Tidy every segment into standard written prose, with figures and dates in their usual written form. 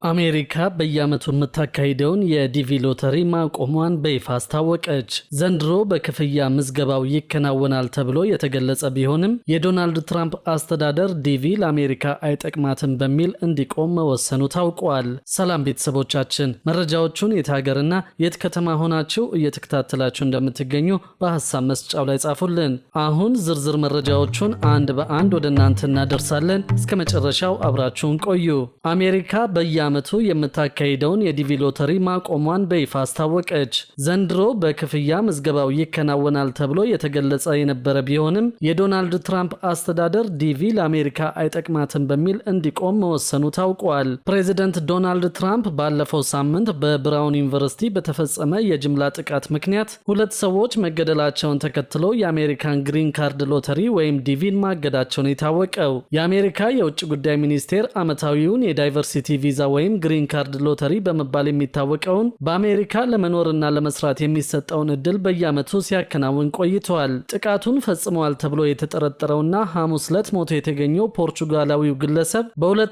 አሜሪካ በየዓመቱ የምታካሂደውን የዲቪ ሎተሪ ማቆሟን በይፋ አስታወቀች። ዘንድሮ በክፍያ ምዝገባው ይከናወናል ተብሎ የተገለጸ ቢሆንም የዶናልድ ትራምፕ አስተዳደር ዲቪ ለአሜሪካ አይጠቅማትም በሚል እንዲቆም መወሰኑ ታውቋል። ሰላም ቤተሰቦቻችን፣ መረጃዎቹን የት ሀገርና የት ከተማ ሆናችሁ እየተከታተላችሁ እንደምትገኙ በሐሳብ መስጫው ላይ ጻፉልን። አሁን ዝርዝር መረጃዎቹን አንድ በአንድ ወደ እናንተ እናደርሳለን። እስከ መጨረሻው አብራችሁን ቆዩ። አሜሪካ በየዓመቱ የምታካሂደውን የዲቪ ሎተሪ ማቆሟን በይፋ አስታወቀች። ዘንድሮ በክፍያ ምዝገባው ይከናወናል ተብሎ የተገለጸ የነበረ ቢሆንም የዶናልድ ትራምፕ አስተዳደር ዲቪ ለአሜሪካ አይጠቅማትም በሚል እንዲቆም መወሰኑ ታውቋል። ፕሬዚደንት ዶናልድ ትራምፕ ባለፈው ሳምንት በብራውን ዩኒቨርሲቲ በተፈጸመ የጅምላ ጥቃት ምክንያት ሁለት ሰዎች መገደላቸውን ተከትሎ የአሜሪካን ግሪን ካርድ ሎተሪ ወይም ዲቪን ማገዳቸውን የታወቀው የአሜሪካ የውጭ ጉዳይ ሚኒስቴር ዓመታዊውን የዳይቨርሲቲ ቪዛ ወይም ግሪን ካርድ ሎተሪ በመባል የሚታወቀውን በአሜሪካ ለመኖርና ለመስራት የሚሰጠውን እድል በየዓመቱ ሲያከናውን ቆይተዋል። ጥቃቱን ፈጽመዋል ተብሎ የተጠረጠረውና ሐሙስ ዕለት ሞቶ የተገኘው ፖርቹጋላዊው ግለሰብ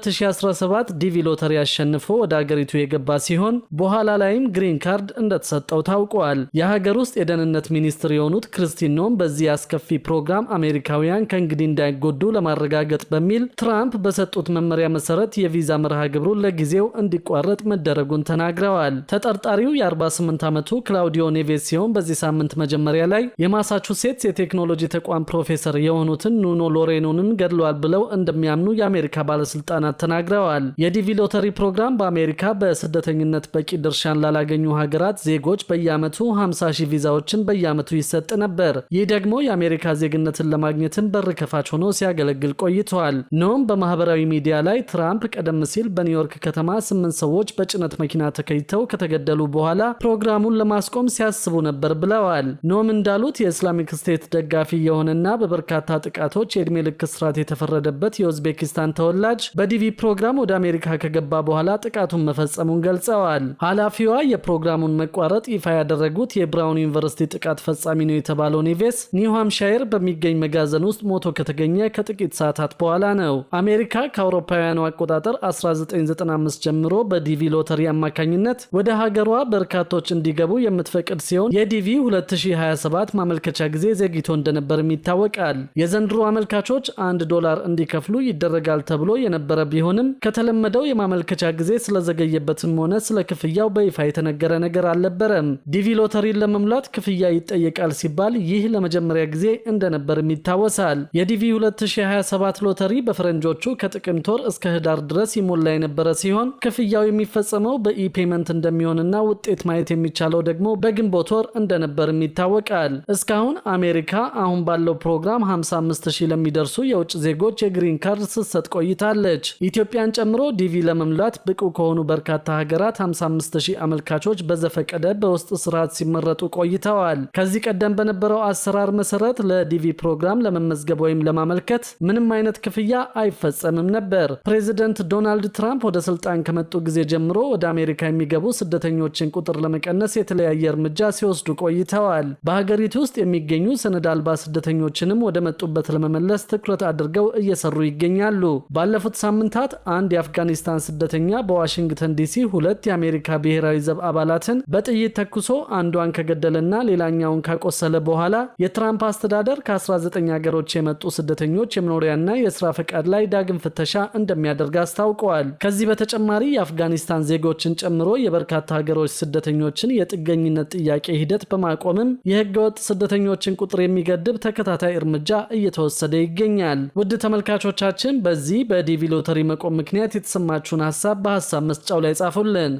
በ2017 ዲቪ ሎተሪ አሸንፎ ወደ አገሪቱ የገባ ሲሆን በኋላ ላይም ግሪን ካርድ እንደተሰጠው ታውቋል። የሀገር ውስጥ የደህንነት ሚኒስትር የሆኑት ክርስቲን ኖም በዚህ አስከፊ ፕሮግራም አሜሪካውያን ከእንግዲህ እንዳይጎዱ ለማረጋገጥ በሚል ትራምፕ በሰጡት መመሪያ መሰረት የቪዛ መርሃ ግብሩን ለጊዜው እንዲቋረጥ መደረጉን ተናግረዋል። ተጠርጣሪው የ48 ዓመቱ ክላውዲዮ ኔቬስ ሲሆን በዚህ ሳምንት መጀመሪያ ላይ የማሳቹሴትስ የቴክኖሎጂ ተቋም ፕሮፌሰር የሆኑትን ኑኖ ሎሬኖንን ገድለዋል ብለው እንደሚያምኑ የአሜሪካ ባለስልጣናት ተናግረዋል። የዲቪ ሎተሪ ፕሮግራም በአሜሪካ በስደተኝነት በቂ ድርሻን ላላገኙ ሀገራት ዜጎች በየዓመቱ 50 ሺህ ቪዛዎችን በየዓመቱ ይሰጥ ነበር። ይህ ደግሞ የአሜሪካ ዜግነትን ለማግኘትን በር ከፋች ሆኖ ሲያገለግል ቆይተዋል። ኖም በማህበራዊ ሚዲያ ላይ ትራምፕ ቀደም ሲል በኒውዮርክ ከተማ 8 ሰዎች በጭነት መኪና ተከይተው ከተገደሉ በኋላ ፕሮግራሙን ለማስቆም ሲያስቡ ነበር ብለዋል። ኖም እንዳሉት የእስላሚክ ስቴት ደጋፊ የሆነና በበርካታ ጥቃቶች የዕድሜ ልክ እስራት የተፈረደበት የኡዝቤኪስታን ተወላጅ በዲቪ ፕሮግራም ወደ አሜሪካ ከገባ በኋላ ጥቃቱን መፈጸሙን ገልጸዋል። ኃላፊዋ የፕሮግራሙን መቋረጥ ይፋ ያደረጉት የብራውን ዩኒቨርሲቲ ጥቃት ፈጻሚ ነው የተባለው ኔቬስ ኒው ሃምሻየር በሚገኝ መጋዘን ውስጥ ሞቶ ከተገኘ ከጥቂት ሰዓታት በኋላ ነው። አሜሪካ ከአውሮፓውያኑ አቆጣጠር 1995 ጀምሮ በዲቪ ሎተሪ አማካኝነት ወደ ሀገሯ በርካቶች እንዲገቡ የምትፈቅድ ሲሆን የዲቪ 2027 ማመልከቻ ጊዜ ዘግይቶ እንደነበርም ይታወቃል። የዘንድሮ አመልካቾች $1 እንዲከፍሉ ይደረጋል ተብሎ የነበረ ቢሆንም ከተለመደው የማመልከቻ ጊዜ ስለዘገየበትም ሆነ ስለ ክፍያው በይፋ የተነገረ ነገር አልነበረም። ዲቪ ሎተሪን ለመሙላት ክፍያ ይጠየቃል ሲባል ይህ ለመጀመሪያ ጊዜ እንደነበርም ይታወሳል። የዲቪ 2027 ሎተሪ በፈረንጆቹ ከጥቅምት ወር እስከ ህዳር ድረስ ይሞላ የነበረ ሲሆን ክፍያው የሚፈጸመው በኢፔመንት እንደሚሆንና ውጤት ማየት የሚቻለው ደግሞ በግንቦት ወር እንደነበርም ይታወቃል። እስካሁን አሜሪካ አሁን ባለው ፕሮግራም 55,000 ለሚደርሱ የውጭ ዜጎች የግሪን ካርድ ስትሰጥ ቆይታለች። ኢትዮጵያን ጨምሮ ዲቪ ለመሙላት ብቁ ከሆኑ በርካታ ሀገራት 55,000 አመልካቾች በዘፈቀደ በውስጥ ስርዓት ሲመረጡ ቆይተዋል። ከዚህ ቀደም በነበረው አሰራር መሰረት ለዲቪ ፕሮግራም ለመመዝገብ ወይም ለማመልከት ምንም አይነት ክፍያ አይፈጸምም ነበር። ፕሬዚደንት ዶናልድ ትራምፕ ወደ ስልጣን ከመጡ ጊዜ ጀምሮ ወደ አሜሪካ የሚገቡ ስደተኞችን ቁጥር ለመቀነስ የተለያየ እርምጃ ሲወስዱ ቆይተዋል። በሀገሪቱ ውስጥ የሚገኙ ሰነድ አልባ ስደተኞችንም ወደ መጡበት ለመመለስ ትኩረት አድርገው እየሰሩ ይገኛሉ። ባለፉት ሳምንታት አንድ የአፍጋኒስታን ስደተኛ በዋሽንግተን ዲሲ 2 የአሜሪካ ብሔራዊ ዘብ አባላትን በጥይት ተኩሶ አንዷን ከገደለና ሌላኛውን ካቆሰለ በኋላ የትራምፕ አስተዳደር ከ19 ሀገሮች የመጡ ስደተኞች የመኖሪያና የስራ ፈቃድ ላይ ዳግም ፍተሻ እንደሚያደርግ አስታውቀዋል። ከዚህ በተጨማሪ የአፍጋኒስታን ዜጎችን ጨምሮ የበርካታ ሀገሮች ስደተኞችን የጥገኝነት ጥያቄ ሂደት በማቆምም የህገወጥ ስደተኞችን ቁጥር የሚገድብ ተከታታይ እርምጃ እየተወሰደ ይገኛል። ውድ ተመልካቾቻችን በዚህ በዲቪ ሎተሪ መቆም ምክንያት የተሰማችሁን ሐሳብ በሐሳብ መስጫው ላይ ጻፉልን።